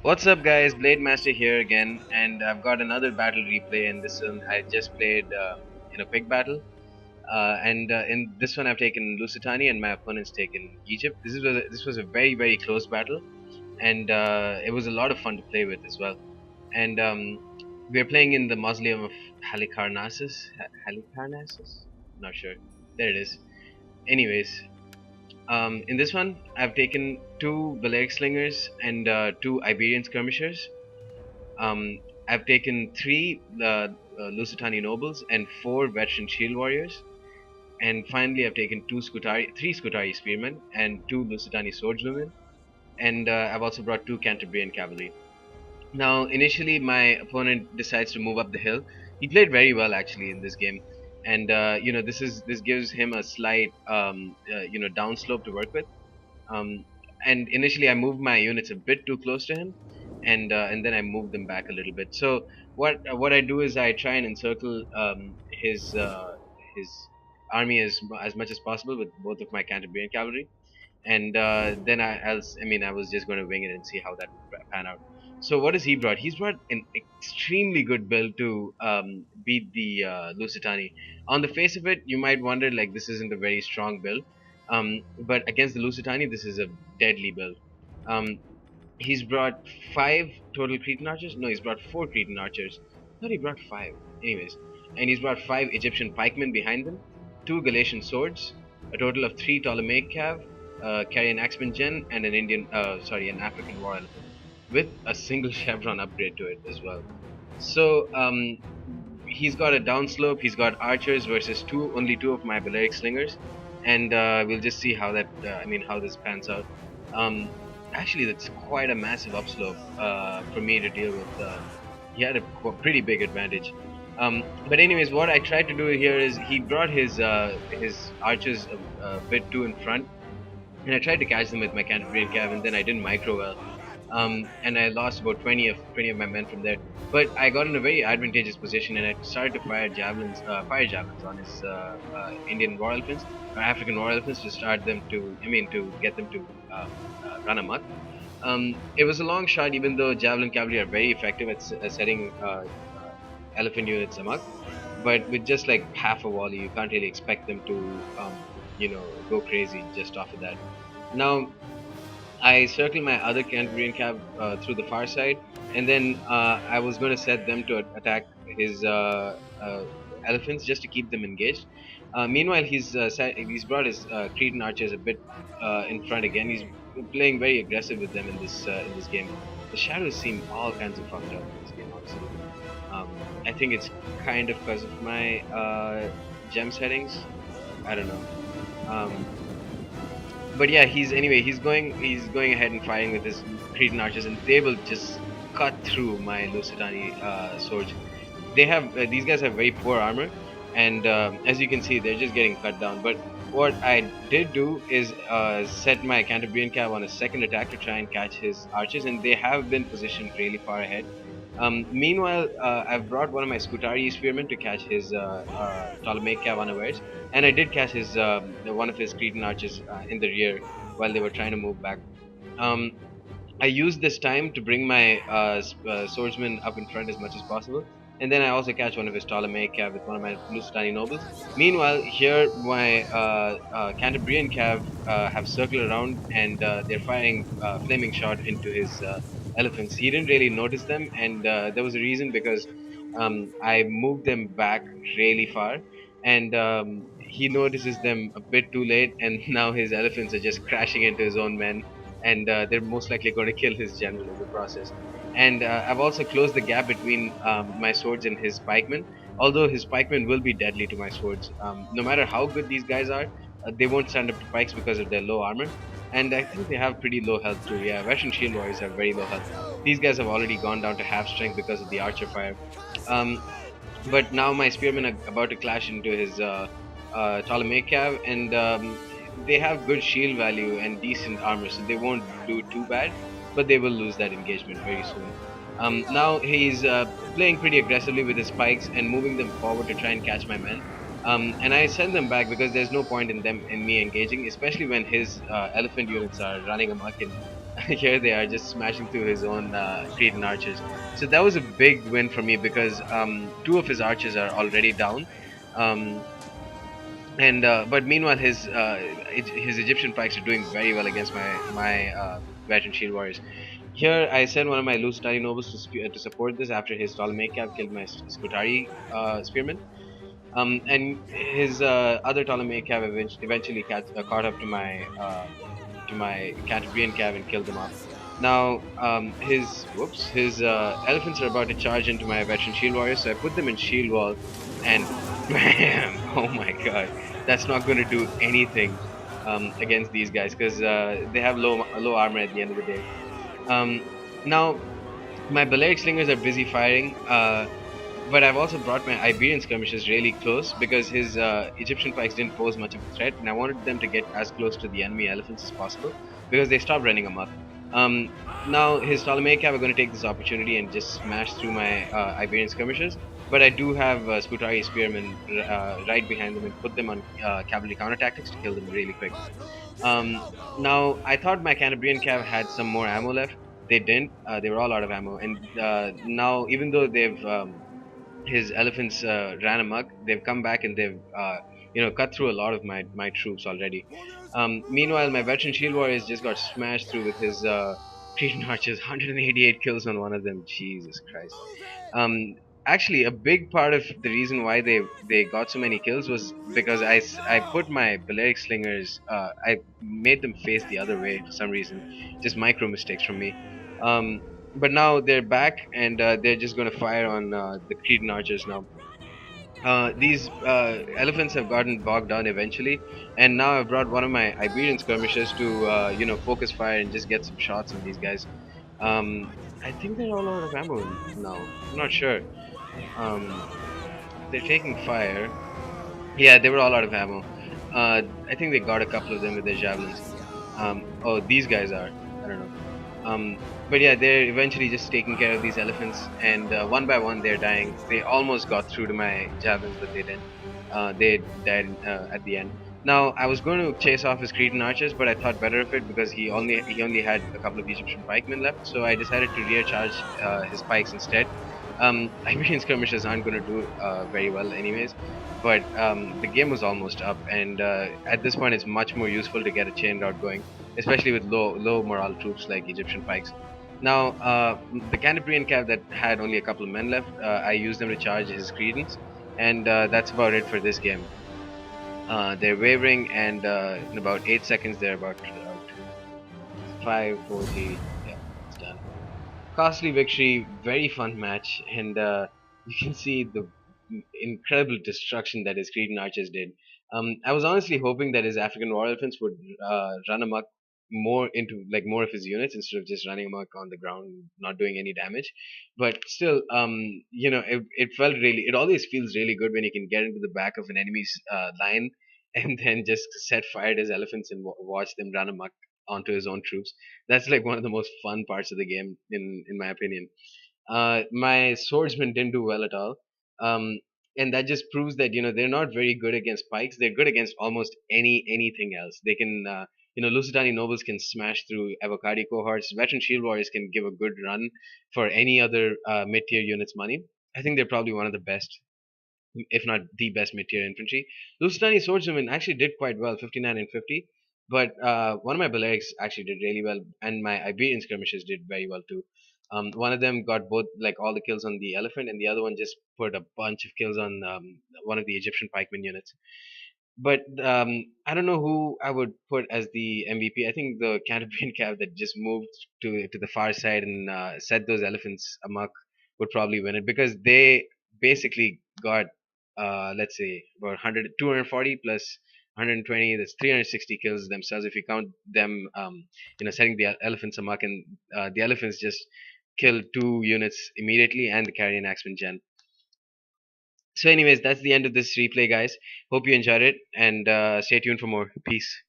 What's up, guys? Blade Master here again, and I've got another battle replay. In this one, I just played in a pig battle, and in this one, I've taken Lusitani, and my opponent's taken Egypt. This was a very close battle, and it was a lot of fun to play with as well. And we're playing in the mausoleum of Halicarnassus. Halicarnassus? Not sure. There it is. Anyways, in this one, I've taken two Balearic Slingers and two Iberian Skirmishers. I've taken three Lusitani Nobles and four Veteran Shield Warriors. And finally, I've taken three Scutari Spearmen and two Lusitani Swordswomen. And I've also brought two Cantabrian Cavalry. Now, initially, my opponent decides to move up the hill. He played very well actually in this game, and this gives him a slight downslope to work with. Um, and initially, I moved my units a bit too close to him, and then I moved them back a little bit. So what I do is I try and encircle his army as much as possible with both of my Cantabrian cavalry, and then I was just going to wing it and see how that would pan out. So what has he brought? He's brought an extremely good build to beat the Lusitani. On the face of it, you might wonder like this isn't a very strong build, but against the Lusitani, this is a deadly build. Um, he's brought five total Cretan archers. No, he's brought four Cretan archers. I thought he brought five. Anyways, and he's brought five Egyptian pikemen behind them, two Galatian swords, a total of three Ptolemaic cav, carry an axeman gen, and an African war elephant, with a single chevron upgrade to it as well. So he's got a downslope. He's got archers versus only two of my Balearic slingers, and we'll just see how how this pans out. Um, Actually, that's quite a massive upslope for me to deal with. He had a pretty big advantage. But anyways, what I tried to do here is he brought his archers a bit too in front, and I tried to catch them with my Canterbury Cav, and then I didn't micro well, and I lost about 20 of my men from there. But I got in a very advantageous position, and I started to fire javelins on his Indian war elephants, or African war elephants, to to get them to run amok. It was a long shot, even though javelin cavalry are very effective at setting elephant units amok. But with just like half a volley, you can't really expect them to, go crazy just off of that. Now, I circled my other Cantabrian cab through the far side, and then I was going to set them to attack his elephants just to keep them engaged. Meanwhile, he's brought his Cretan archers a bit in front again. He's playing very aggressive with them in this game. The shadows seem all kinds of fucked up in this game, honestly. Um, I think it's kind of because of my gem settings. I don't know. Um, but yeah, he's going ahead and firing with his Cretan archers, and they will just cut through my Lusitani swords. These guys have very poor armor, and as you can see, they're just getting cut down. But what I did do is set my Cantabrian cav on a second attack to try and catch his archers, and they have been positioned really far ahead. Meanwhile, I've brought one of my Scutari spearmen to catch his Ptolemaic cav unawares, and I did catch one of his Cretan archers in the rear while they were trying to move back. Um, I used this time to bring my swordsman up in front as much as possible, and then I also catch one of his Ptolemaic cav with one of my Lusitani nobles. Meanwhile, here my Cantabrian cav have circled around, and they're firing flaming shot into his elephants. He didn't really notice them, and there was a reason because I moved them back really far, and he notices them a bit too late, and now his elephants are just crashing into his own men, and they're most likely going to kill his general in the process. And I've also closed the gap between my swords and his pikemen. Although his pikemen will be deadly to my swords, no matter how good these guys are, they won't stand up to pikes because of their low armor. And I think they have pretty low health too. Yeah, Russian shield warriors have very low health. These guys have already gone down to half strength because of the archer fire. Um, but now my spearmen are about to clash into his Ptolemaic cav, and they have good shield value and decent armor, so they won't do too bad, but they will lose that engagement very soon. Now he's playing pretty aggressively with his spikes and moving them forward to try and catch my men. And I send them back because there's no point in them in me engaging, especially when his elephant units are running amok, and here they are just smashing through his own Cretan archers. So that was a big win for me because two of his archers are already down. Um, and but meanwhile, his Egyptian pikes are doing very well against my veteran shield warriors. Here, I sent one of my Lusitani nobles to support this after his Ptolemaic cav killed my Scutari spearmen. And his other Ptolemaic cav eventually caught up to my Cantabrian cav and killed them off. Now, his elephants are about to charge into my veteran shield warriors, so I put them in shield wall, and bam! Oh my god, that's not going to do anything against these guys because they have low armor at the end of the day. Um, Now, my Balearic slingers are busy firing. But I've also brought my Iberian skirmishers really close because his Egyptian pikes didn't pose much of a threat, and I wanted them to get as close to the enemy elephants as possible because they stopped running amok. Now his Ptolemaic cav are going to take this opportunity and just smash through my Iberian skirmishers, but I do have Scutari spearmen right behind them and put them on cavalry counter tactics to kill them really quick. Now I thought my Cantabrian cav had some more ammo left. They didn't. They were all out of ammo, and now even though they've his elephants ran amok. They've come back and they've cut through a lot of my troops already. Meanwhile, my veteran shield warriors just got smashed through with his Cretan archers. 188 kills on one of them. Jesus Christ. Um, Actually, a big part of the reason why they got so many kills was because I put my Balearic slingers. I made them face the other way for some reason. Just micro mistakes from me. Um, but now they're back and they're just going to fire on the Cretan archers now. These elephants have gotten bogged down eventually, and now I've brought one of my Iberian skirmishers to focus fire and just get some shots on these guys. I think they're all out of ammo now. I'm not sure. Um, they're taking fire. Yeah, they were all out of ammo. I think they got a couple of them with their javelins. Oh, these guys are. I don't know. But yeah, they're eventually just taking care of these elephants, and one by one they're dying. They almost got through to my javelins, but they didn't. They died at the end. Now I was going to chase off his Cretan archers, but I thought better of it because he only had a couple of Egyptian pikemen left. So I decided to rear charge his pikes instead. Iberian skirmishers aren't going to do very well anyways, but the game was almost up, and at this point it's much more useful to get a chain route going, especially with low morale troops like Egyptian pikes. Now, the Cantabrian cav that had only a couple of men left, I used them to charge his credence, and that's about it for this game. They're wavering, and in about 8 seconds, they're about out. 540. Yeah, it's done. Costly victory, very fun match, and you can see the incredible destruction that his Cretan archers did. I was honestly hoping that his African war elephants would run amok more into like more of his units instead of just running amok on the ground, not doing any damage. But still, it felt really. It always feels really good when you can get into the back of an enemy's line and then just set fire to his elephants and watch them run amok onto his own troops. That's like one of the most fun parts of the game, in my opinion. My swordsmen didn't do well at all. Um, and that just proves that they're not very good against pikes. They're good against almost anything else. They can Lusitani nobles can smash through avocado cohorts. Veteran shield warriors can give a good run for any other mid tier unit's money. I think they're probably one of the best, if not the best mid-tier infantry. Lusitani swordsmen actually did quite well, 59 and 50. But one of my Balearics actually did really well, and my Iberian skirmishers did very well too. One of them got both like all the kills on the elephant, and the other one just put a bunch of kills on one of the Egyptian pikeman units. But I don't know who I would put as the MVP. I think the Cantabrian cav that just moved to the far side and set those elephants amok would probably win it because they basically got let's say about 100, 240 plus 120. That's 360 kills themselves if you count them. Setting the elephants amok, and the elephants just killed two units immediately and the carrion axeman gen. So, anyways, that's the end of this replay, guys. Hope you enjoyed it, and stay tuned for more. Peace.